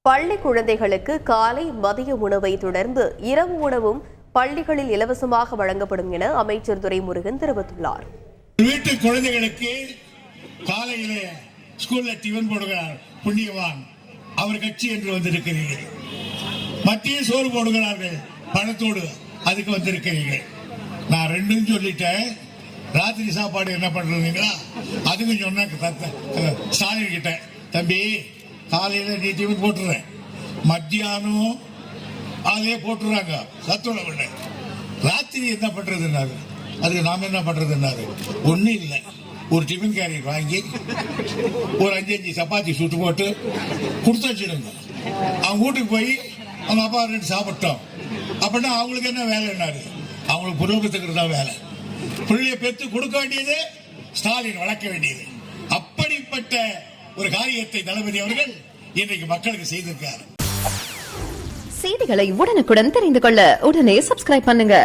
பள்ளி குழந்தைகளுக்கு காலை மதிய உணவை தொடர்ந்து இரவு உணவும் பள்ளிகளில் இலவசமாக வழங்கப்படும் என அமைச்சர் துரைமுருகன் தெரிவித்துள்ளார். வீட்டு குழந்தைகளுக்கு காலையில ஸ்கூல்ல டிஃபன் போடுகிறார் புண்ணியவான் அவர் கட்சி என்று வந்திருக்கிறீர்கள். மத்திய சோறு போடுகிறார்கள் பணத்தோடு, அதுக்கு வந்திருக்கிறீர்கள். நான் ரெண்டும் சொல்லிட்டேன். ராத்திரி சாப்பாடு என்ன பண்றீங்களா அதுக்கும் சொன்ன ஸ்டாலின் கிட்ட, தம்பி காலையில நீ டிஃபன் போட்டுறேன், மத்தியானம் அதே போட்டுறாங்க சத்துணவு, ராத்திரி என்ன பண்றதுன்னாரு. அதுக்கு நாம என்ன பண்றதுன்னாரு, ஒன்னும் இல்லை, ஒரு டிஃபன் கேரியர் வாங்கி ஒரு 5 சப்பாத்தி சுட்டு போட்டு கொடுத்து வச்சிருங்க. அவங்க வீட்டுக்கு போய் அவங்க அப்பா 2 சாப்பிட்டோம் அப்படின்னா அவங்களுக்கு என்ன வேலைன்னாரு. அவங்களுக்கு புரோகத்துக்கு தான் வேலை. பிள்ளைய பெற்று கொடுக்க வேண்டியது ஸ்டாலின் வளர்க்க வேண்டியது. அப்படிப்பட்ட ஒரு காரியத்தை தளபதி அவர்கள் இன்றைக்கு மக்களுக்கு செய்திருக்கார். செய்திகளை உடனுக்குடன் தெரிந்து கொள்ள உடனே சப்ஸ்கிரைப் பண்ணுங்க.